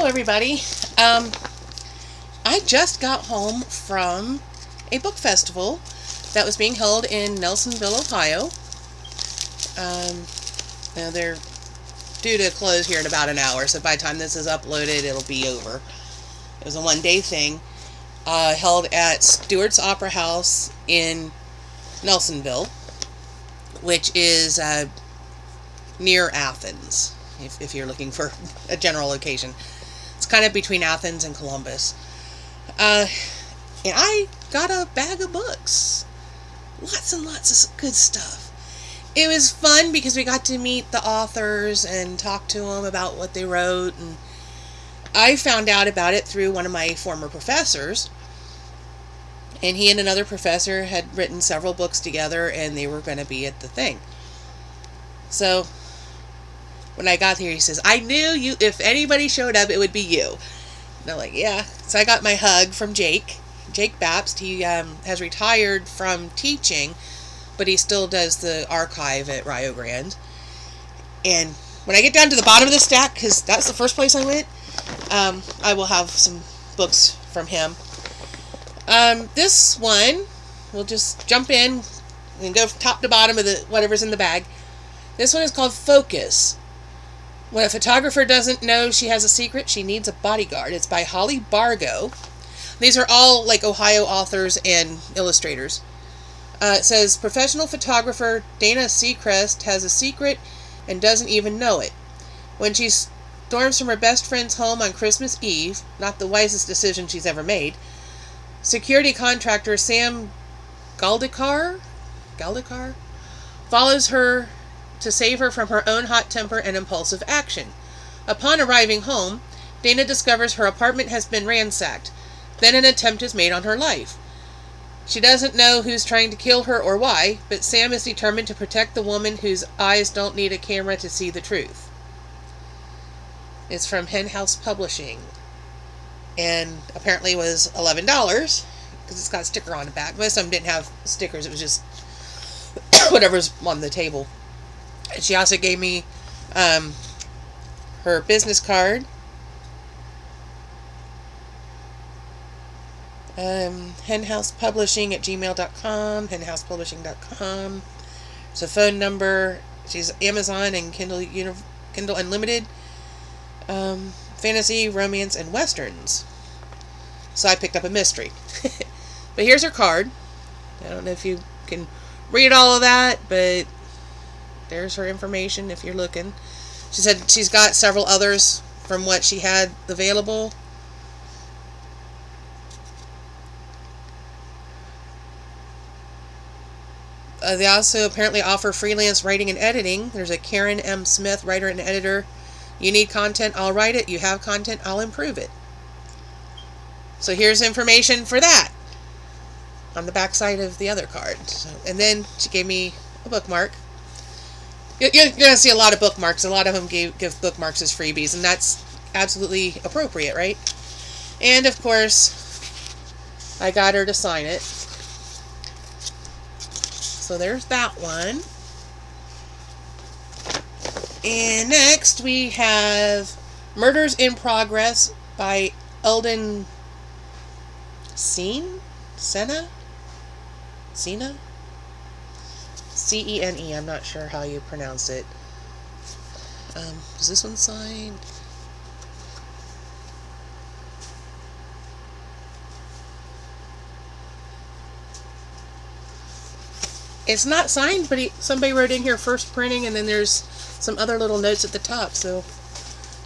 Hello, everybody. I just got home from a book festival that was being held in Nelsonville, Ohio. Now they're due to close here in about an hour, so by the time this is uploaded, it'll be over. It was a one-day thing held at Stewart's Opera House in Nelsonville, which is near Athens, if you're looking for a general location. It's kind of between Athens and Columbus. And I got a bag of books. Lots and lots of good stuff. It was fun because we got to meet the authors and talk to them about what they wrote. And I found out about it through one of my former professors. And he and another professor had written several books together, and they were going to be at the thing. So when I got here, he says, I knew you, if anybody showed up, it would be you. And I'm like, yeah. So I got my hug from Jake Bapst. He has retired from teaching, but he still does the archive at Rio Grande. And when I get down to the bottom of the stack, because that's the first place I went, I will have some books from him. This one, we'll just jump in and go top to bottom of the whatever's in the bag. This one is called Focus. When a photographer doesn't know she has a secret, she needs a bodyguard. It's by Holly Bargo. These are all like Ohio authors and illustrators. It says, professional photographer Dana Seacrest has a secret and doesn't even know it. When she storms from her best friend's home on Christmas Eve, not the wisest decision she's ever made, security contractor Sam Galdikar follows her to save her from her own hot temper and impulsive action. Upon arriving home, Dana discovers her apartment has been ransacked. Then an attempt is made on her life. She doesn't know who's trying to kill her or why, but Sam is determined to protect the woman whose eyes don't need a camera to see the truth. It's from Hen House Publishing, and apparently was $11 because it's got a sticker on the back. Most of them didn't have stickers. It was just whatever's on the table. And she also gave me her business card. henhousepublishing@gmail.com, henhousepublishing.com. There's a phone number. She's Amazon and Kindle Unlimited. Fantasy, romance, and westerns. So I picked up a mystery. But here's her card. I don't know if you can read all of that, but there's her information if you're looking. She said she's got several others from what she had available. They also apparently offer freelance writing and editing. There's a Karen M. Smith, writer and editor. You need content, I'll write it. You have content, I'll improve it. So here's information for that on the back side of the other card. And then she gave me a bookmark. You're going to see a lot of bookmarks. A lot of them give bookmarks as freebies, and that's absolutely appropriate, right? And, of course, I got her to sign it. So there's that one. And next we have Murders in Progress by Eldon Cene? Cene? C-E-N-E. I'm not sure how you pronounce it. Is this one signed? It's not signed, but somebody wrote in here first printing, and then there's some other little notes at the top, so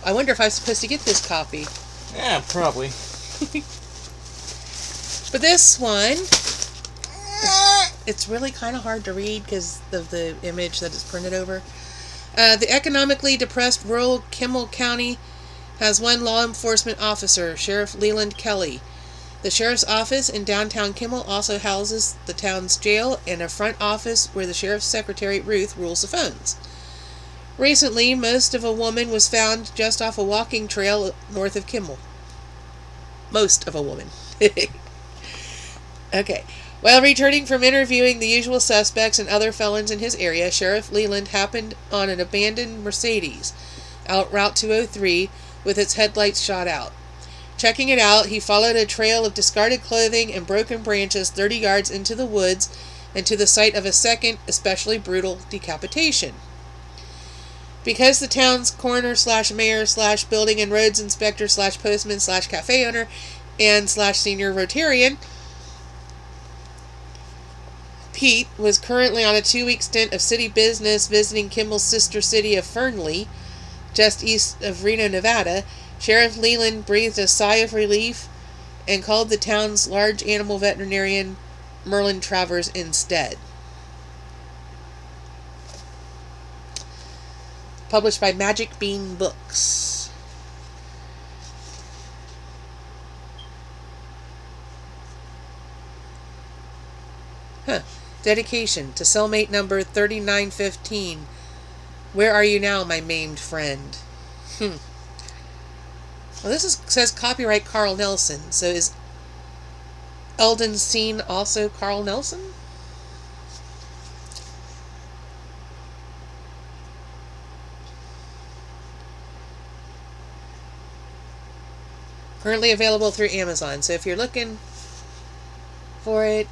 I wonder if I'm supposed to get this copy. Yeah, probably. But this one, it's really kind of hard to read because of the image that it's printed over. The economically depressed rural Kimmel County has one law enforcement officer, Sheriff Leland Kelly. The sheriff's office in downtown Kimmel also houses the town's jail and a front office where the sheriff's secretary, Ruth, rules the phones. Recently, most of a woman was found just off a walking trail north of Kimmel. Most of a woman. Okay. While returning from interviewing the usual suspects and other felons in his area, Sheriff Leland happened on an abandoned Mercedes out Route 203 with its headlights shot out. Checking it out, he followed a trail of discarded clothing and broken branches 30 yards into the woods and to the site of a second, especially brutal decapitation. Because the town's coroner/mayor/building and roads inspector/postman/cafe owner and/senior Rotarian, Pete, was currently on a 2-week stint of city business visiting Kimball's sister city of Fernley, just east of Reno, Nevada, Sheriff Leland breathed a sigh of relief and called the town's large animal veterinarian Merlin Travers instead. Published by Magic Bean Books. Dedication to cellmate number 3915. Where are you now, my maimed friend? Well, says copyright Carl Nelson. So is Eldon Scene also Carl Nelson? Currently available through Amazon. So if you're looking for it,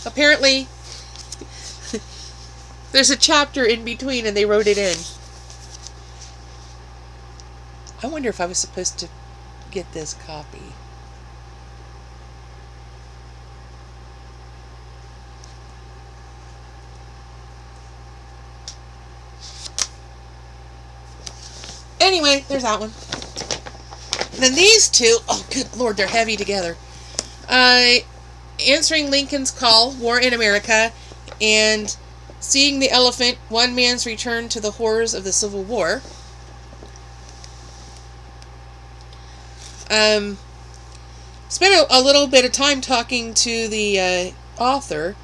apparently there's a chapter in between and they wrote it in. I wonder if I was supposed to get this copy. Anyway, there's that one. And then these two, oh good lord, they're heavy together. Answering Lincoln's Call, War in America, and Seeing the Elephant, One Man's Return to the Horrors of the Civil War. Spent a little bit of time talking to the author.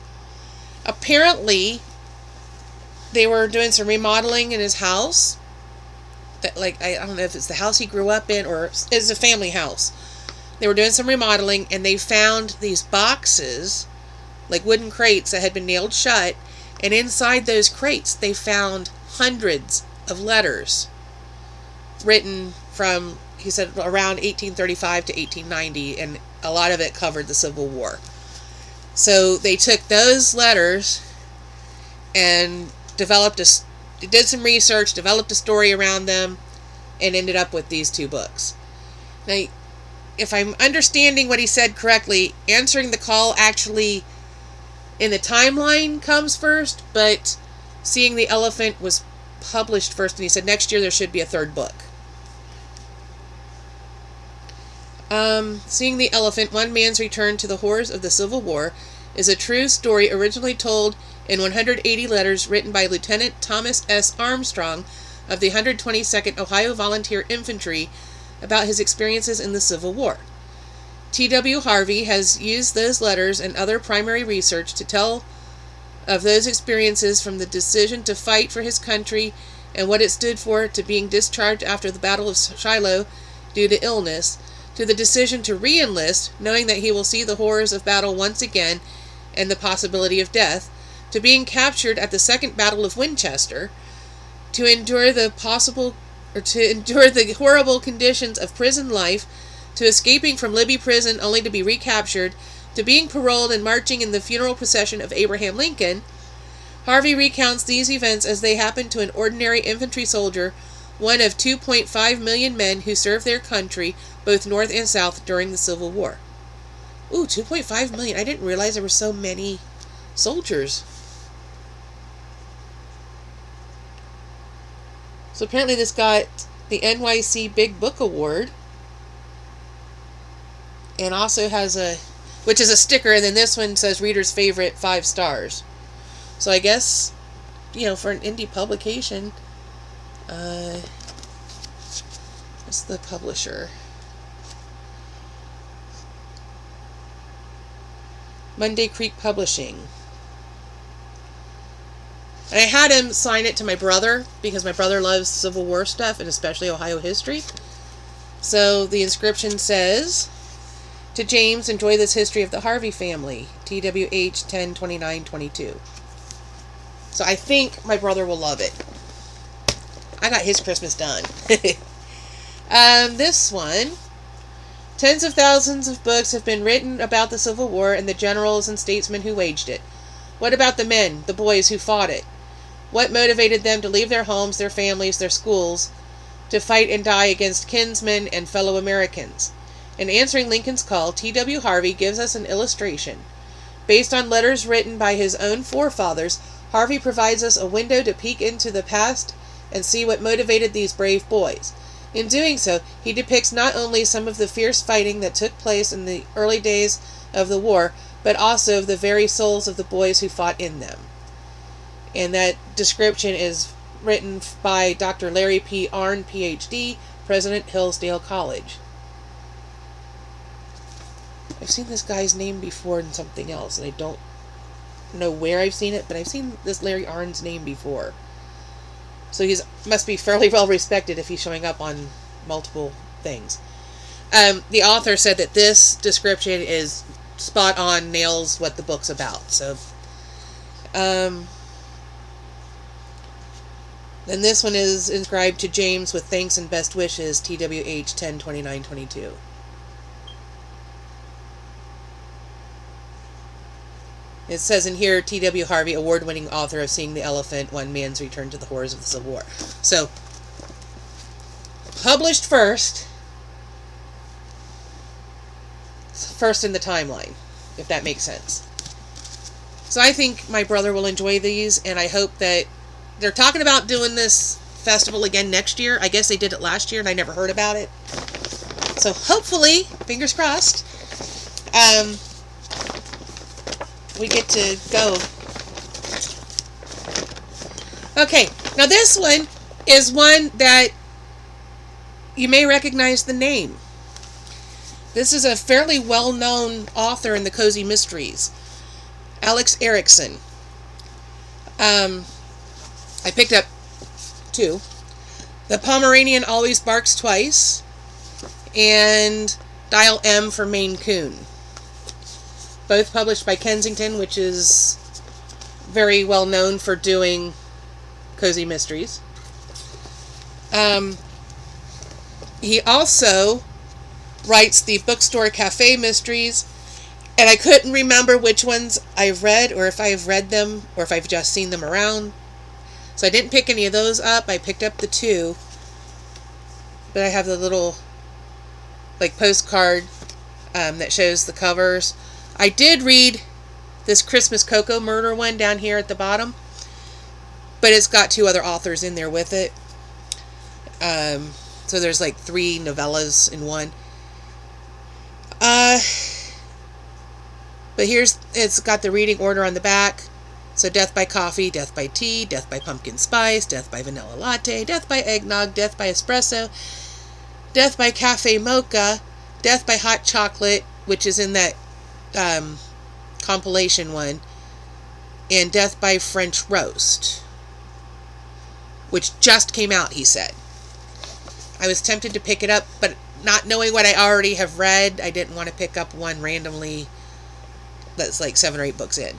Apparently, they were doing some remodeling in his house. That, like, I don't know if it's the house he grew up in or it's a family house. They were doing some remodeling and they found these boxes, like wooden crates that had been nailed shut, and inside those crates they found hundreds of letters written from, he said, around 1835 to 1890, and a lot of it covered the Civil War. So they took those letters and did some research, developed a story around them, and ended up with these two books. Now, if I'm understanding what he said correctly, Answering the Call actually in the timeline comes first, but Seeing the Elephant was published first, and he said next year there should be a third book. Seeing the Elephant, One Man's Return to the Horrors of the Civil War is a true story originally told in 180 letters written by Lieutenant Thomas S. Armstrong of the 122nd Ohio Volunteer Infantry about his experiences in the Civil War. T.W. Harvey has used those letters and other primary research to tell of those experiences, from the decision to fight for his country and what it stood for, to being discharged after the Battle of Shiloh due to illness, to the decision to re-enlist, knowing that he will see the horrors of battle once again and the possibility of death, to being captured at the Second Battle of Winchester, to endure the horrible conditions of prison life, to escaping from Libby prison only to be recaptured, to being paroled and marching in the funeral procession of Abraham Lincoln. Harvey recounts these events as they happened to an ordinary infantry soldier, one of 2.5 million men who served their country, both North and South, during the Civil War. Ooh, 2.5 million. I didn't realize there were so many soldiers. So apparently this got the NYC Big Book Award. And also has which is a sticker, and then this one says Reader's Favorite 5 stars. So I guess, for an indie publication, what's the publisher? Monday Creek Publishing. And I had him sign it to my brother, because my brother loves Civil War stuff, and especially Ohio history. So the inscription says, To James, enjoy this history of the Harvey family. TWH 10/29/22. So I think my brother will love it. I got his Christmas done. This one. Tens of thousands of books have been written about the Civil War and the generals and statesmen who waged it. What about the men, the boys who fought it? What motivated them to leave their homes, their families, their schools, to fight and die against kinsmen and fellow Americans? In answering Lincoln's call, T.W. Harvey gives us an illustration. Based on letters written by his own forefathers, Harvey provides us a window to peek into the past and see what motivated these brave boys. In doing so, he depicts not only some of the fierce fighting that took place in the early days of the war, but also of the very souls of the boys who fought in them. And that description is written by Dr. Larry P. Arnn, Ph.D., President, Hillsdale College. I've seen this guy's name before in something else, and I don't know where I've seen it, but I've seen this Larry Arnn's name before. So he must be fairly well respected if he's showing up on multiple things. The author said that this description is spot on, nails what the book's about. So, then this one is inscribed to James with thanks and best wishes, TWH 10/29/22. It says in here, T.W. Harvey, award-winning author of Seeing the Elephant, One Man's Return to the Horrors of the Civil War. So, published first in the timeline, if that makes sense. So I think my brother will enjoy these, and I hope that they're talking about doing this festival again next year. I guess they did it last year, and I never heard about it. So hopefully, fingers crossed, we get to go. Okay, now this one is one that you may recognize the name. This is a fairly well-known author in the cozy mysteries, Alex Erickson. I picked up two. The Pomeranian Always Barks Twice, and Dial M for Maine Coon. Both published by Kensington, which is very well known for doing cozy mysteries. He also writes the Bookstore Cafe Mysteries, and I couldn't remember which ones I've read, or if I've read them, or if I've just seen them around. So I didn't pick any of those up. I picked up the two, but I have the little postcard that shows the covers. I did read this Christmas Cocoa Murder one down here at the bottom, but it's got two other authors in there with it. So there's 3 novellas in one. But it's got the reading order on the back. So Death by Coffee, Death by Tea, Death by Pumpkin Spice, Death by Vanilla Latte, Death by Eggnog, Death by Espresso, Death by Cafe Mocha, Death by Hot Chocolate, which is in that compilation one, and Death by French Roast, which just came out, he said. I was tempted to pick it up, but not knowing what I already have read, I didn't want to pick up one randomly that's 7 or 8 books in.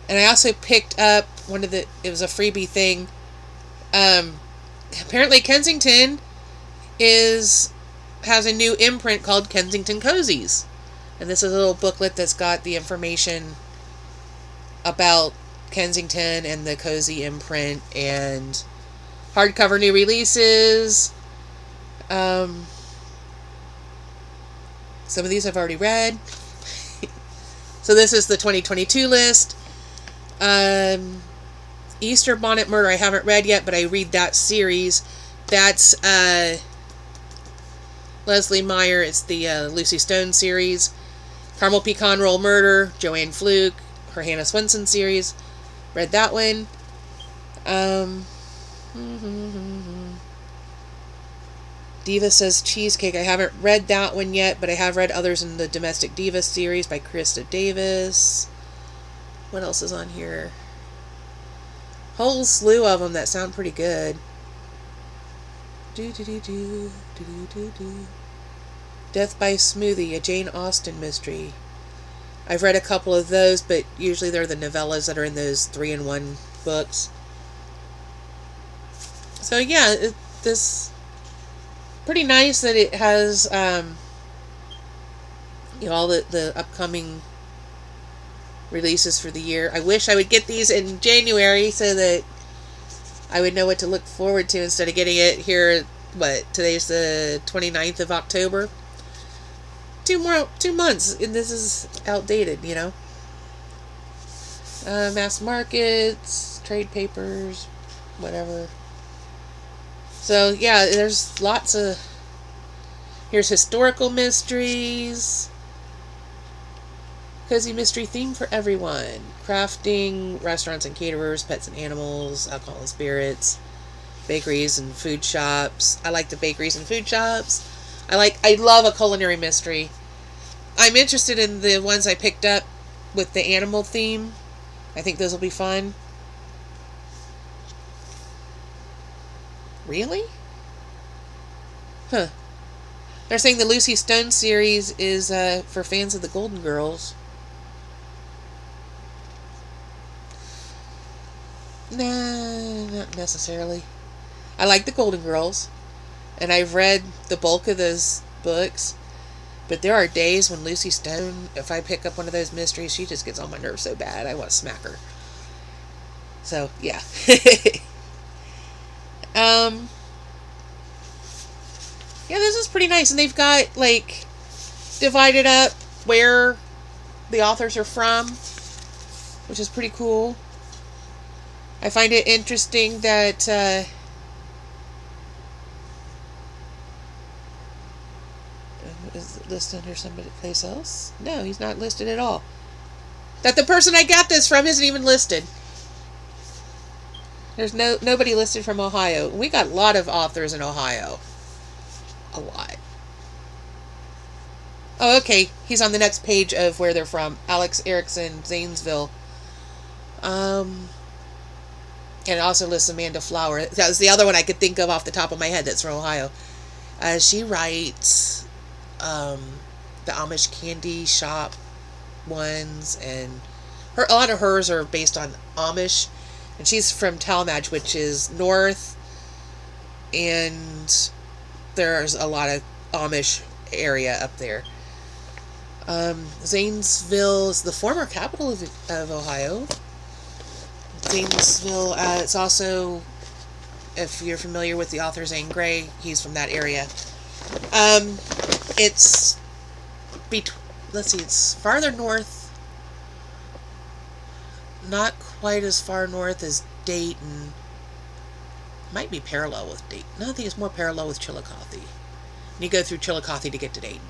And I also picked up it was a freebie thing. Apparently Kensington has a new imprint called Kensington Cozies. And this is a little booklet that's got the information about Kensington and the Cozy imprint, and hardcover new releases. Some of these I've already read. So this is the 2022 list. Easter Bonnet Murder I haven't read yet, but I read that series. That's Leslie Meyer. It's the Lucy Stone series. Caramel Pecan Roll Murder, Joanne Fluke, her Hannah Swenson series. Read that one. Diva Says Cheesecake. I haven't read that one yet, but I have read others in the Domestic Diva series by Krista Davis. What else is on here? Whole slew of them that sound pretty good. Death by Smoothie, a Jane Austen mystery. I've read a couple of those, but usually they're the novellas that are in those 3-in-1 books. So yeah, this pretty nice that it has all the upcoming releases for the year. I wish I would get these in January so that I would know what to look forward to instead of getting it here. Today's the 29th of October. 2 months and this is outdated, mass markets, trade papers, whatever. So yeah, there's lots of, here's historical mysteries, cozy mystery theme for everyone, crafting, restaurants and caterers, pets and animals, alcohol and spirits, bakeries and food shops. I like the bakeries and food shops. I love a culinary mystery. I'm interested in the ones I picked up with the animal theme. I think those will be fun. Really? Huh. They're saying the Lucy Stone series is for fans of the Golden Girls. Nah, not necessarily. I like the Golden Girls, and I've read the bulk of those books, but there are days when Lucy Stone, if I pick up one of those mysteries, she just gets on my nerves so bad, I want to smack her. So, yeah. Yeah, this is pretty nice, and they've got, divided up where the authors are from, which is pretty cool. I find it interesting that is it listed under somebody place else? No, he's not listed at all. That the person I got this from isn't even listed. There's nobody listed from Ohio. We got a lot of authors in Ohio. A lot. Oh, okay. He's on the next page of where they're from. Alex Erickson, Zanesville. And it also lists Amanda Flower. That was the other one I could think of off the top of my head that's from Ohio. She writes the Amish candy shop ones, and a lot of hers are based on Amish. And she's from Talmadge, which is north, and there's a lot of Amish area up there. Zanesville is the former capital of Ohio. Zanesville, it's also, if you're familiar with the author Zane Grey, he's from that area. It's it's farther north, not quite as far north as Dayton. Might be parallel with Dayton. No, I think it's more parallel with Chillicothe. You go through Chillicothe to get to Dayton.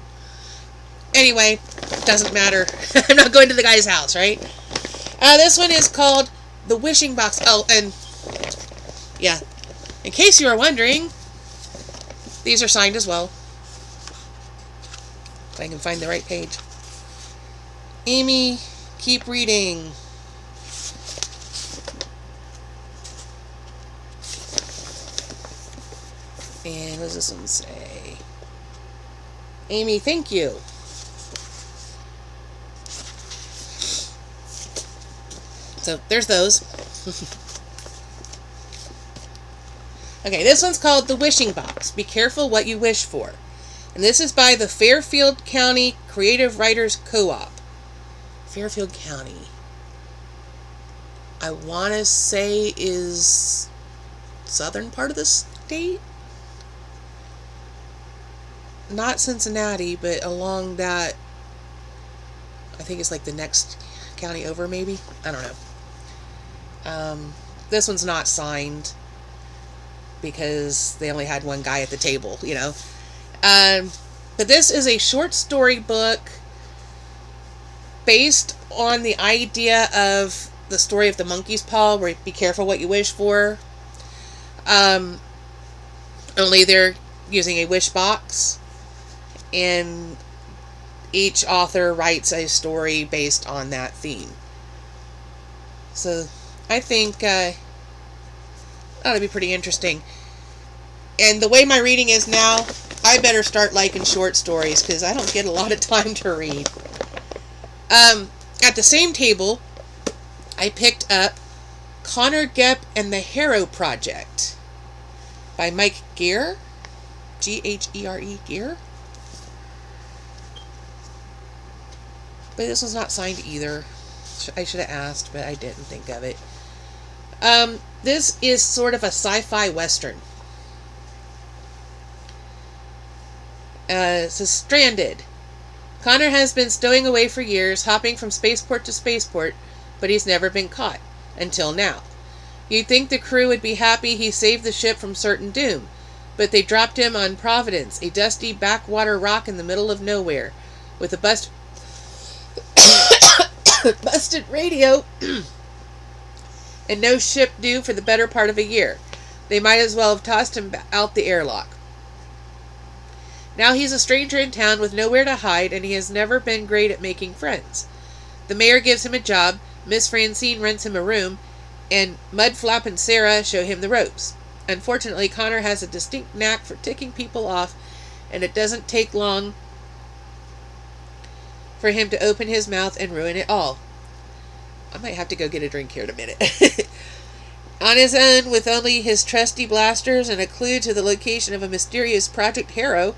Anyway, doesn't matter. I'm not going to the guy's house, right? This one is called The Wishing Box. Oh, and yeah, in case you are wondering, these are signed as well. If I can find the right page. Amy, keep reading. And what does this one say? Amy, thank you. So there's those. Okay, this one's called The Wishing Box. Be careful what you wish for. And this is by the Fairfield County Creative Writers Co-op. Fairfield County, I want to say, is southern part of the state. Not Cincinnati, but along that, I think it's like the next county over, maybe. I don't know. This one's not signed because they only had one guy at the table, But this is a short story book based on the idea of the story of the monkey's paw, where be careful what you wish for. Only they're using a wish box, and each author writes a story based on that theme. So I think that'll be pretty interesting. And the way my reading is now, I better start liking short stories because I don't get a lot of time to read. At the same table, I picked up Connor Gepp and the Harrow Project by Mike Gear. Ghere, Gear. But this one's not signed either. I should have asked, but I didn't think of it. This is sort of a sci-fi western. It says Stranded. Connor has been stowing away for years, hopping from spaceport to spaceport, but he's never been caught. Until now. You'd think the crew would be happy he saved the ship from certain doom, but they dropped him on Providence, a dusty backwater rock in the middle of nowhere, with a busted radio and no ship due for the better part of a year. They might as well have tossed him out the airlock. Now he's a stranger in town with nowhere to hide, and he has never been great at making friends. The mayor gives him a job, Miss Francine rents him a room, and Mudflap and Sarah show him the ropes. Unfortunately, Connor has a distinct knack for ticking people off, and it doesn't take long for him to open his mouth and ruin it all. I might have to go get a drink here in a minute. On his own, with only his trusty blasters and a clue to the location of a mysterious Project Harrow,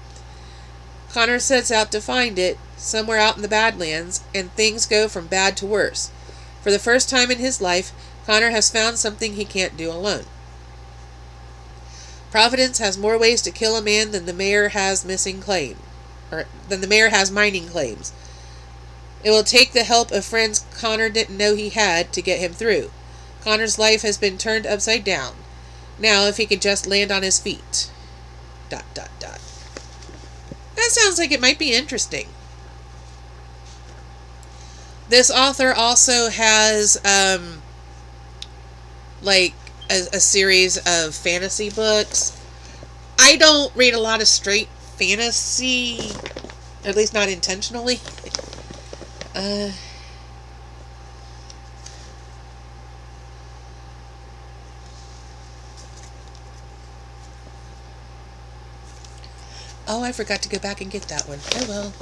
Connor sets out to find it, somewhere out in the Badlands, and things go from bad to worse. For the first time in his life, Connor has found something he can't do alone. Providence has more ways to kill a man than the mayor has mining claims. It will take the help of friends Connor didn't know he had to get him through. Connor's life has been turned upside down. Now, if he could just land on his feet. ... That sounds like it might be interesting. This author also has, a series of fantasy books. I don't read a lot of straight fantasy, at least not intentionally. Oh, I forgot to go back and get that one. Oh well.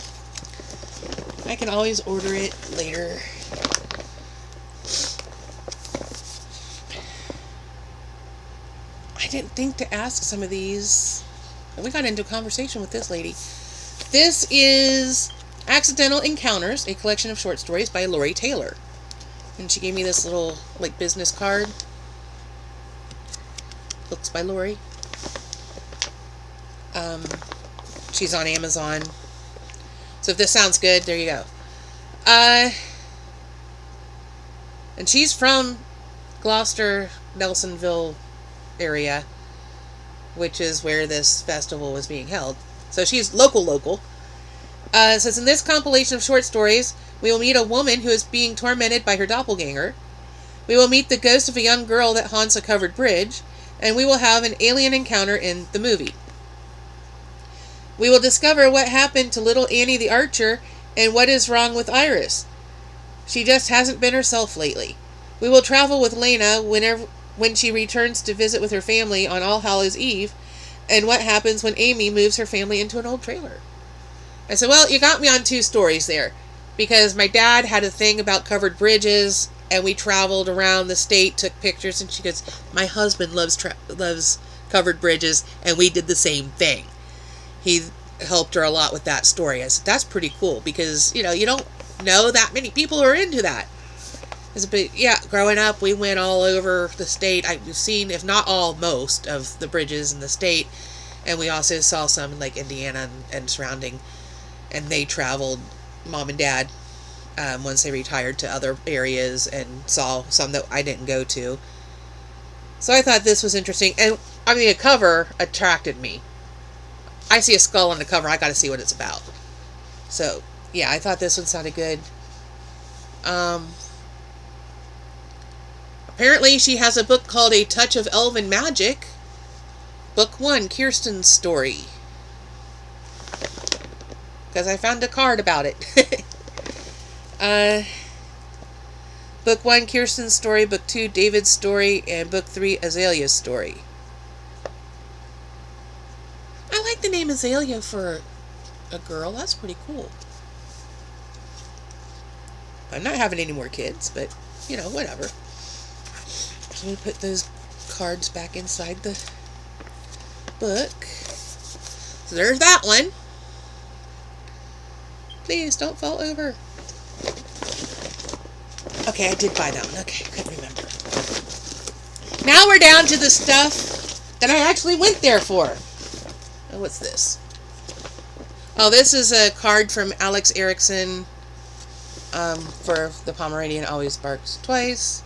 I can always order it later. I didn't think to ask some of these. We got into a conversation with this lady. This is Accidental Encounters, a collection of short stories by Lori Taylor. And she gave me this little, business card. Books by Lori. She's on Amazon. So if this sounds good, there you go. And she's from Gloucester, Nelsonville area, which is where this festival was being held. So she's local. It says, in this compilation of short stories, we will meet a woman who is being tormented by her doppelganger. We will meet the ghost of a young girl that haunts a covered bridge. And we will have an alien encounter in the movie. We will discover what happened to little Annie the Archer and what is wrong with Iris. She just hasn't been herself lately. We will travel with Lena when she returns to visit with her family on All Hallows Eve, and what happens when Amy moves her family into an old trailer. I said, well, you got me on 2 stories there, because my dad had a thing about covered bridges, and we traveled around the state, took pictures, and she goes, my husband loves covered bridges, and we did the same thing. He helped her a lot with that story. I said, that's pretty cool, because, you don't know that many people are into that. I said, but yeah, growing up, we went all over the state. I've seen, if not all, most of the bridges in the state, and we also saw some in, Indiana and surrounding, and they traveled, Mom and Dad, once they retired, to other areas, and saw some that I didn't go to. So I thought this was interesting, and, the cover attracted me. I see a skull on the cover, I gotta see what it's about. So, yeah, I thought this one sounded good. Apparently she has a book called A Touch of Elven Magic. Book 1, Kirsten's Story. Because I found a card about it. Book 1, Kirsten's Story. Book 2, David's Story. And Book 3, Azalea's Story. I like the name Azalea for a girl. That's pretty cool. I'm not having any more kids, but, you know, whatever. So we put those cards back inside the book. So there's that one. Please don't fall over. Okay, I did buy that one. Okay, I couldn't remember. Now we're down to the stuff that I actually went there for. Oh, what's this? Oh, this is a card from Alex Erickson for The Pomeranian Always Barks Twice.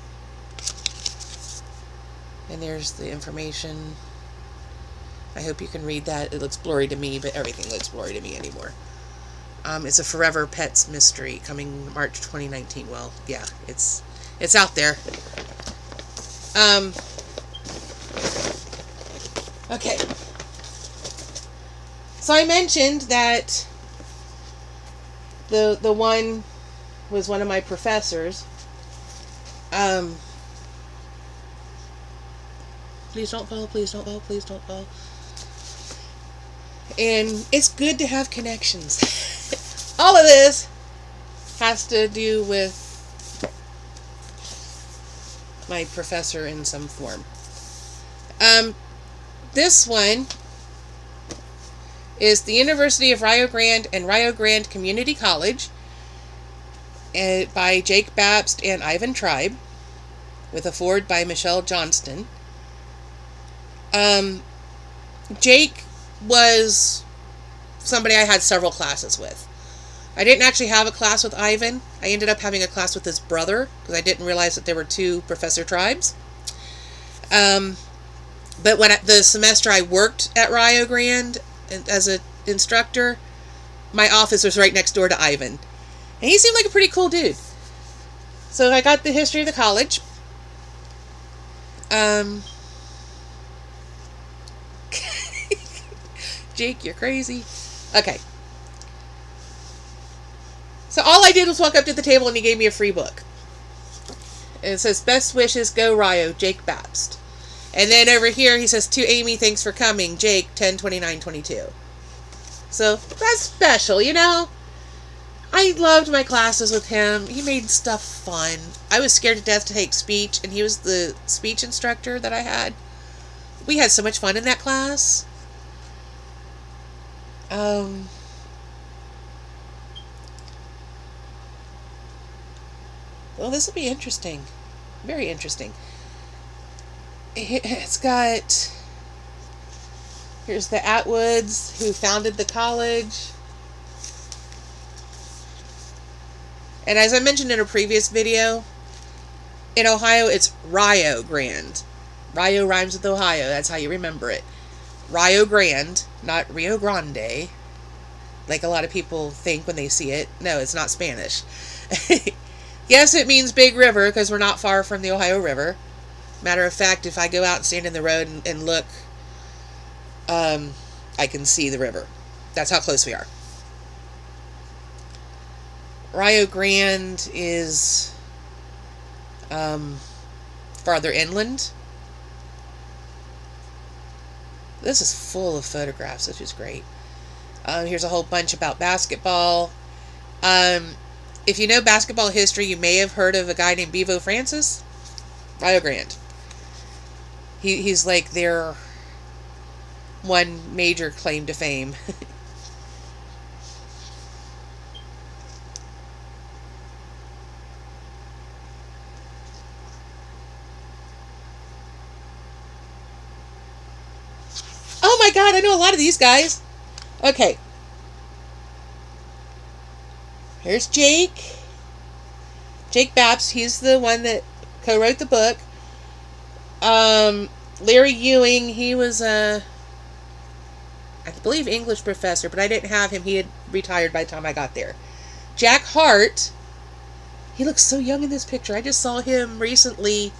And there's the information. I hope you can read that. It looks blurry to me, but everything looks blurry to me anymore. It's a Forever Pets mystery coming March 2019. Well, yeah, it's out there. Okay. So I mentioned that the one was one of my professors. Please don't fall, please don't fall, please don't fall. And it's good to have connections. All of this has to do with my professor in some form. This one is the University of Rio Grande and Rio Grande Community College by Jake Babst and Ivan Tribe, with a foreword by Michelle Johnston. Jake was somebody I had several classes with. I didn't actually have a class with Ivan. I ended up having a class with his brother because I didn't realize that there were two Professor Tribes. But when the semester I worked at Rio Grande as an instructor, my office was right next door to Ivan. And he seemed like a pretty cool dude. So I got the history of the college. Jake, you're crazy. Okay. So all I did was walk up to the table and he gave me a free book. And it says, Best Wishes, Go Rio, Jake Babst. And then over here he says, To Amy, thanks for coming, Jake, 10/29/22. So that's special, you know? I loved my classes with him. He made stuff fun. I was scared to death to take speech, and he was the speech instructor that I had. We had so much fun in that class. Well, this will be interesting. Very interesting. It's got... Here's the Atwoods, who founded the college. And as I mentioned in a previous video, in Ohio, it's Rio Grande. Rio rhymes with Ohio. That's how you remember it. Rio Grande, not Rio Grande, like a lot of people think when they see it. No, it's not Spanish. Yes, it means big river because we're not far from the Ohio River. Matter of fact, if I go out and stand in the road and look, I can see the river. That's how close we are. Rio Grande is farther inland. This is full of photographs, which is great. Here's a whole bunch about basketball. If you know basketball history, you may have heard of a guy named Bevo Francis. Rio Grande. He's like their one major claim to fame. Oh my god, I know a lot of these guys. Okay. Here's Jake. Jake Babst, he's the one that co-wrote the book. Larry Ewing, he was a, I believe, English professor, but I didn't have him. He had retired by the time I got there. Jack Hart, he looks so young in this picture. I just saw him recently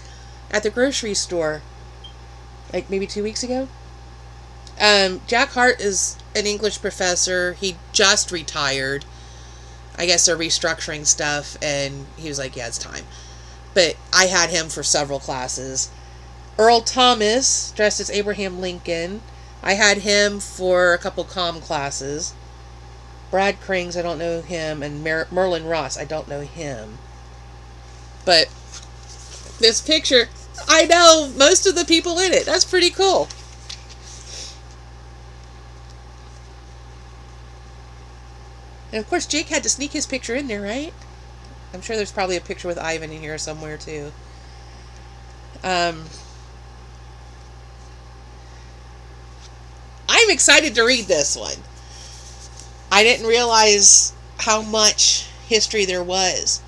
at the grocery store, like maybe 2 weeks ago. Jack Hart is an English professor. He just retired. I guess they're restructuring stuff, and he was like, yeah, it's time. But I had him for several classes. Earl Thomas, dressed as Abraham Lincoln. I had him for a couple comm classes. Brad Krings, I don't know him, and Merlin Ross, I don't know him. But this picture, I know most of the people in it. That's pretty cool. And of course, Jake had to sneak his picture in there, right? I'm sure there's probably a picture with Ivan in here somewhere, too. I'm excited to read this one. I didn't realize how much history there was.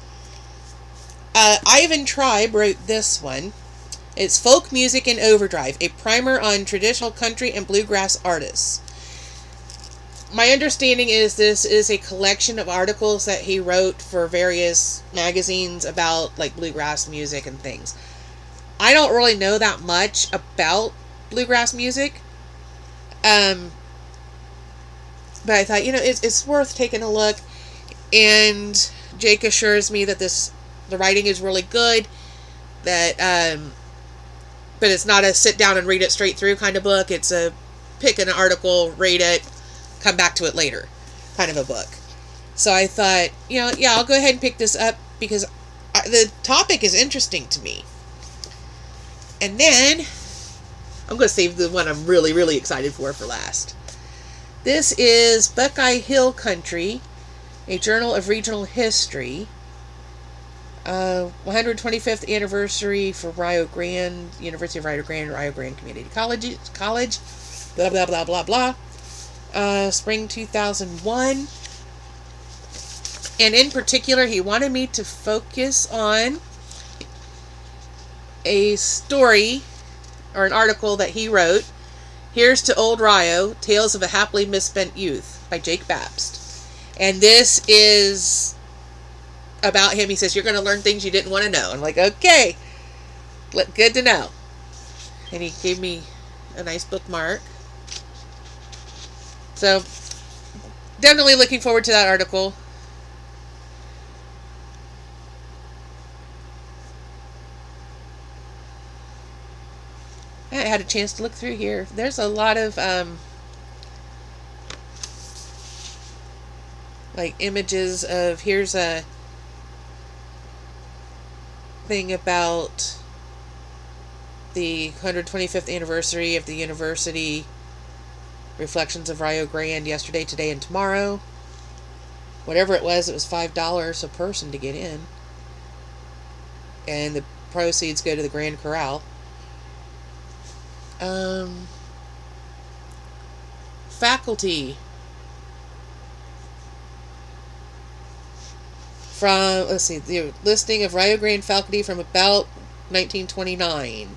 Ivan Tribe wrote this one. It's Folk Music in Overdrive, a primer on traditional country and bluegrass artists. My understanding is this is a collection of articles that he wrote for various magazines about like bluegrass music and things. I don't really know that much about bluegrass music. But I thought, it's worth taking a look. And Jake assures me that the writing is really good. That, but it's not a sit down and read it straight through kind of book. It's a pick an article, read it, come back to it later kind of a book. So I thought, I'll go ahead and pick this up because the topic is interesting to me. And then I'm going to save the one I'm really, really excited for last. This is Buckeye Hill Country, a journal of regional history. 125th anniversary for Rio Grande, University of Rio Grande Community College, blah, blah, blah, blah, blah. Spring 2001. And in particular, he wanted me to focus on a story or an article that he wrote, Here's to Old Rio, Tales of a Happily Misspent Youth by Jake Babst. And this is about him. He says, you're going to learn things you didn't want to know. I'm like, okay, good to know. And he gave me a nice bookmark. So, definitely looking forward to that article. I had a chance to look through here. There's a lot of like images of, here's a thing about the 125th anniversary of the university, Reflections of Rio Grande, yesterday, today, and tomorrow. Whatever it was $5 a person to get in. And the proceeds go to the Grand Corral. Faculty from, let's see, the listing of Rio Grande faculty from about 1929.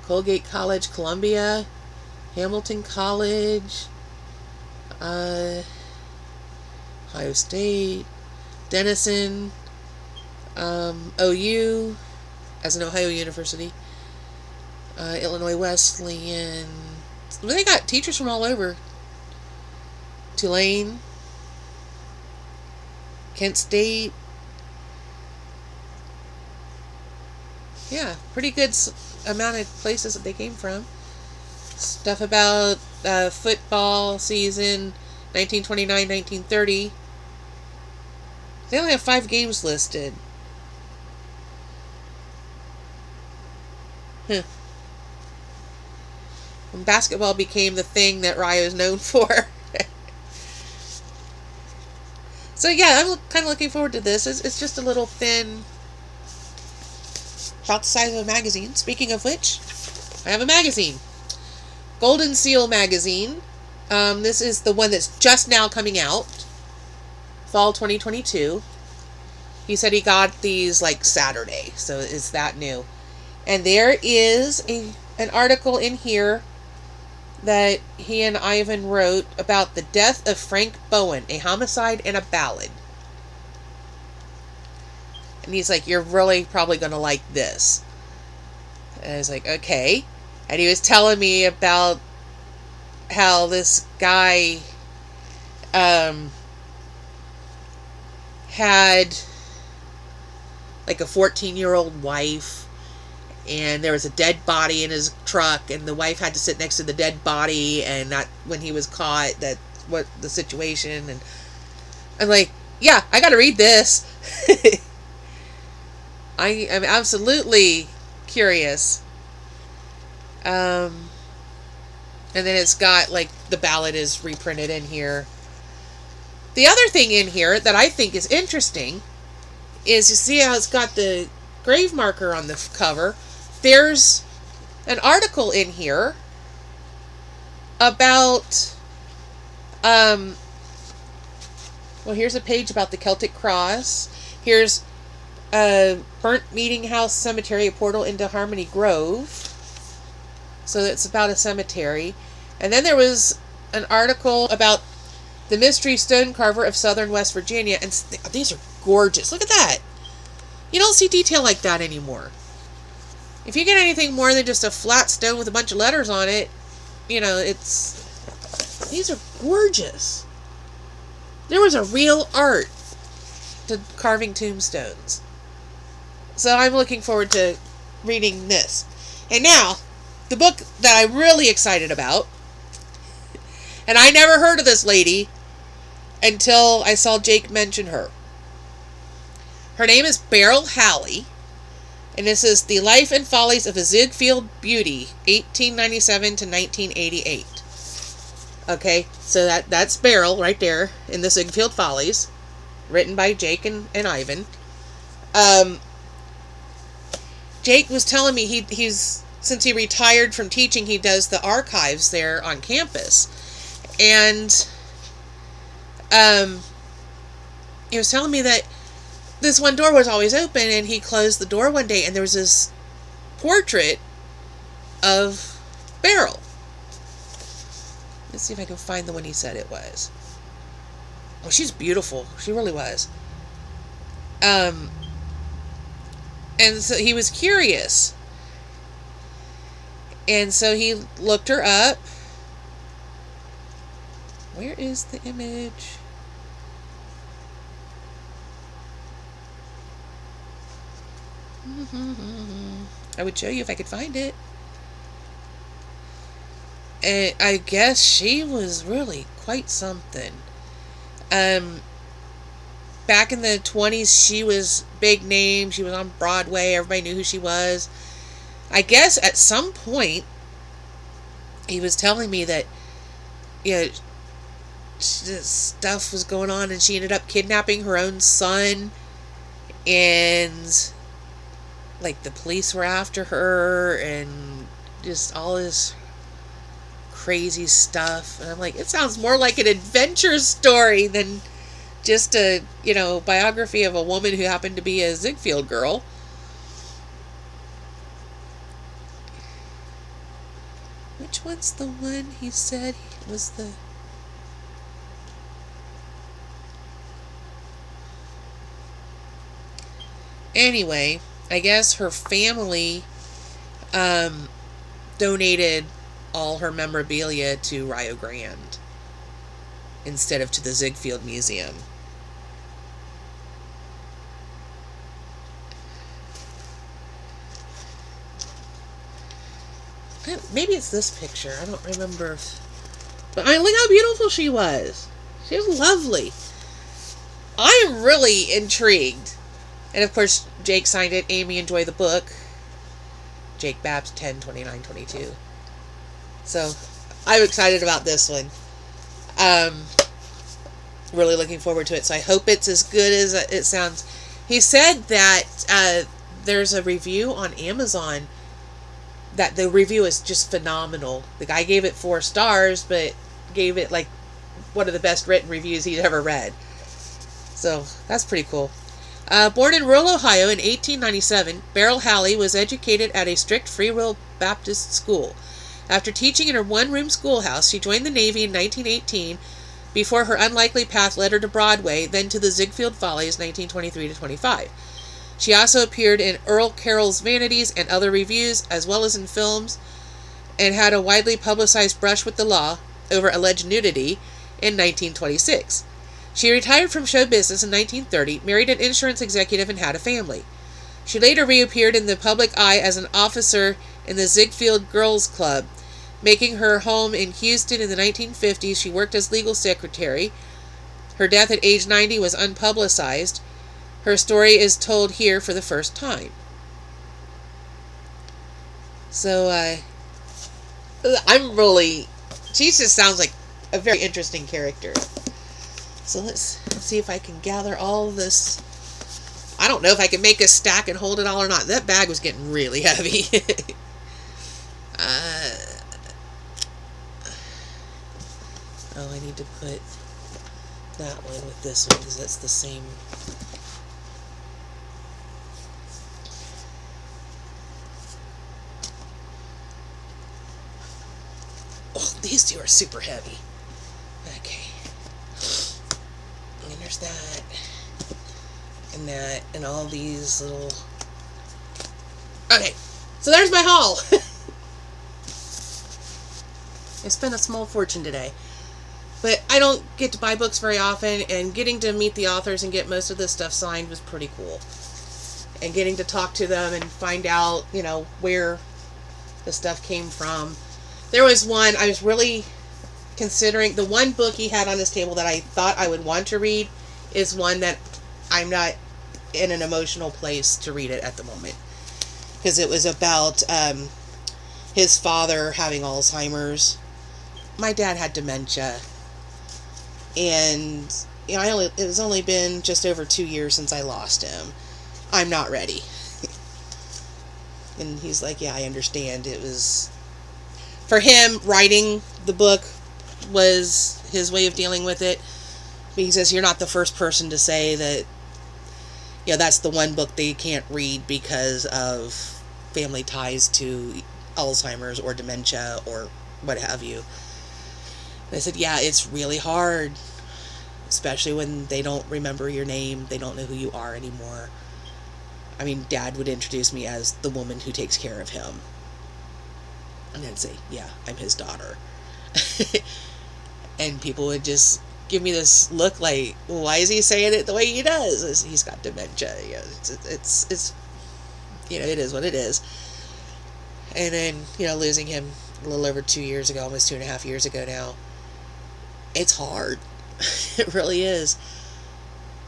Colgate College, Columbia, Hamilton College, Ohio State, Denison, OU, as an Ohio University, Illinois Wesleyan. They got teachers from all over. Tulane, Kent State. Yeah, pretty good amount of places that they came from. Stuff about football season 1929-1930. They only have 5 games listed. When basketball became the thing that Rio is known for. So yeah, I'm kind of looking forward to this. It's just a little thin, about the size of a magazine. Speaking of which, I have a magazine. Golden Seal magazine. This is the one that's just now coming out. Fall 2022. He said he got these like Saturday, so it's that new. And there is an article in here that he and Ivan wrote about the death of Frank Bowen, a homicide and a ballad. And he's like, you're really probably going to like this. And I was like, okay. And he was telling me about how this guy had like a 14-year-old wife and there was a dead body in his truck, and the wife had to sit next to the dead body, and that when he was caught, that what the situation, and I'm like, yeah, I gotta read this. I am absolutely curious. And then it's got, like, the ballad is reprinted in here. The other thing in here that I think is interesting is, you see how it's got the grave marker on the cover? There's an article in here about, well, here's a page about the Celtic Cross. Here's Burnt Meeting House Cemetery, a portal into Harmony Grove. So it's about a cemetery. And then there was an article about the mystery stone carver of southern West Virginia. And these are gorgeous. Look at that. You don't see detail like that anymore. If you get anything more than just a flat stone with a bunch of letters on it, you know, these are gorgeous. There was a real art to carving tombstones. So I'm looking forward to reading this. And now, the book that I'm really excited about, and I never heard of this lady until I saw Jake mention her. Her name is Beryl Halley, and this is The Life and Follies of a Ziegfeld Beauty, 1897 to 1988. Okay, so that's Beryl right there in the Ziegfeld Follies, written by Jake and Ivan. Jake was telling me he's since he retired from teaching, he does the archives there on campus. And he was telling me that this one door was always open, and he closed the door one day, and there was this portrait of Beryl. Let's see if I can find the one he said it was. Well, she's beautiful. She really was. And so he was curious. And so he looked her up. Where is the image? I would show you if I could find it. And I guess she was really quite something. Back in the 20s, she was big name. She was on Broadway. Everybody knew who she was. I guess at some point, he was telling me that, you know, stuff was going on, and she ended up kidnapping her own son, and, like, the police were after her, and just all this crazy stuff. And I'm like, it sounds more like an adventure story than just a, you know, biography of a woman who happened to be a Ziegfeld girl. Which one's the one he said was the... Anyway, I guess her family donated all her memorabilia to Rio Grande instead of to the Ziegfeld Museum. Maybe it's this picture. I don't remember. But look how beautiful she was. She was lovely. I am really intrigued. And of course, Jake signed it. Amy, enjoy the book. Jake Babs, 10/29/22. So, I'm excited about this one. Really looking forward to it. So I hope it's as good as it sounds. He said that there's a review on Amazon that the review is just phenomenal. The guy gave it 4 stars, but gave it like one of the best written reviews he'd ever read. So that's pretty cool. Born in rural Ohio in 1897, Beryl Halley was educated at a strict Free Will Baptist school. After teaching in her one-room schoolhouse, she joined the Navy in 1918 before her unlikely path led her to Broadway, then to the Ziegfeld Follies, 1923-25. She also appeared in Earl Carroll's Vanities and other reviews, as well as in films, and had a widely publicized brush with the law over alleged nudity in 1926. She retired from show business in 1930, married an insurance executive, and had a family. She later reappeared in the public eye as an officer in the Ziegfeld Girls Club. Making her home in Houston in the 1950s, she worked as legal secretary. Her death at age 90 was unpublicized. Her story is told here for the first time. So, she just sounds like a very interesting character. So let's see if I can gather all of this. I don't know if I can make a stack and hold it all or not. That bag was getting really heavy. I need to put that one with this one because that's the same. Oh, these two are super heavy. Okay. And there's that. And that. And all these little... Okay. So there's my haul. I spent a small fortune today. But I don't get to buy books very often, and getting to meet the authors and get most of this stuff signed was pretty cool. And getting to talk to them and find out, where the stuff came from. There was one, I was really considering, the one book he had on his table that I thought I would want to read is one that I'm not in an emotional place to read it at the moment. Because it was about his father having Alzheimer's. My dad had dementia. And it was only been just over 2 years since I lost him. I'm not ready. And he's like, yeah, I understand. It was, for him, writing the book was his way of dealing with it. But he says, you're not the first person to say that, that's the one book they can't read because of family ties to Alzheimer's or dementia or what have you. I said, yeah, it's really hard, especially when they don't remember your name. They don't know who you are anymore. I mean, Dad would introduce me as the woman who takes care of him. And I'd say, yeah, I'm his daughter. And people would just give me this look like, why is he saying it the way he does? He's got dementia. It's it is what it is. And then, losing him a little over 2 years ago, almost 2.5 years ago now. It's hard. It really is.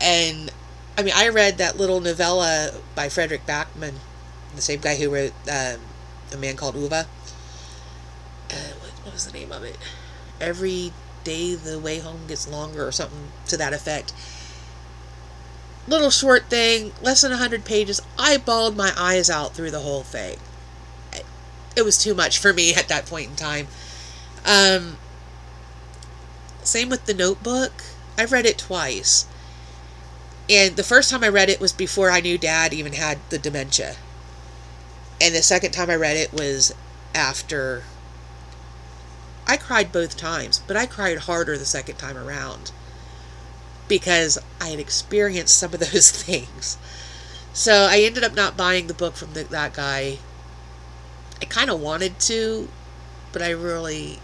And, I read that little novella by Frederick Backman, the same guy who wrote A Man Called Uva. What was the name of it? Every Day the Way Home Gets Longer, or something to that effect. Little short thing, less than 100 pages. I bawled my eyes out through the whole thing. It was too much for me at that point in time. Same with The Notebook. I've read it twice. And the first time I read it was before I knew Dad even had the dementia. And the second time I read it was after. I cried both times, but I cried harder the second time around. Because I had experienced some of those things. So I ended up not buying the book from that guy. I kind of wanted to, but I really...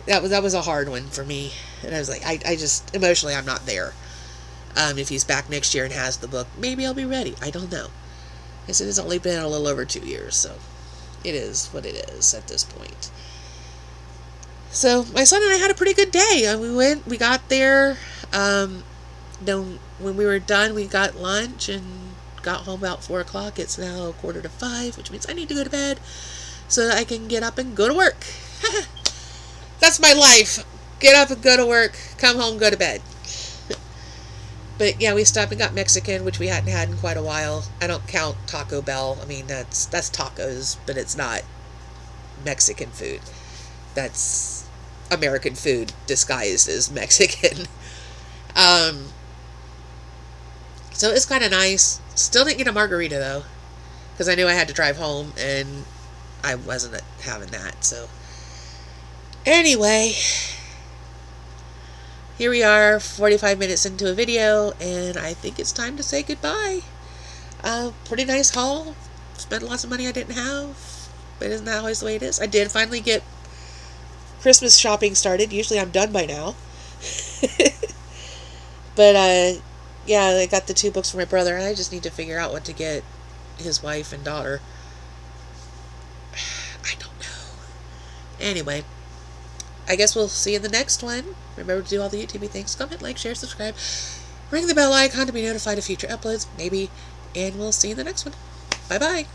That was a hard one for me. And I was like, I just, emotionally, I'm not there. If he's back next year and has the book, maybe I'll be ready. I don't know. I said, it's only been a little over 2 years, so it is what it is at this point. So my son and I had a pretty good day. We got there. When we were done, we got lunch and got home about 4 o'clock. It's now 4:45, which means I need to go to bed so that I can get up and go to work. That's my life. Get up and go to work, come home, go to bed. But yeah, we stopped and got Mexican, which we hadn't had in quite a while. I don't count Taco Bell. That's tacos, but it's not Mexican food. That's American food disguised as Mexican. So it's kind of nice. Still didn't get a margarita though, because I knew I had to drive home and I wasn't having that. So anyway, here we are, 45 minutes into a video, and I think it's time to say goodbye. Pretty nice haul. Spent lots of money I didn't have, but isn't that always the way it is? I did finally get Christmas shopping started. Usually I'm done by now. But yeah, I got the 2 books for my brother, and I just need to figure out what to get his wife and daughter. I don't know. Anyway, I guess we'll see you in the next one. Remember to do all the YouTube things. Comment, like, share, subscribe. Ring the bell icon to be notified of future uploads, maybe. And we'll see you in the next one. Bye-bye.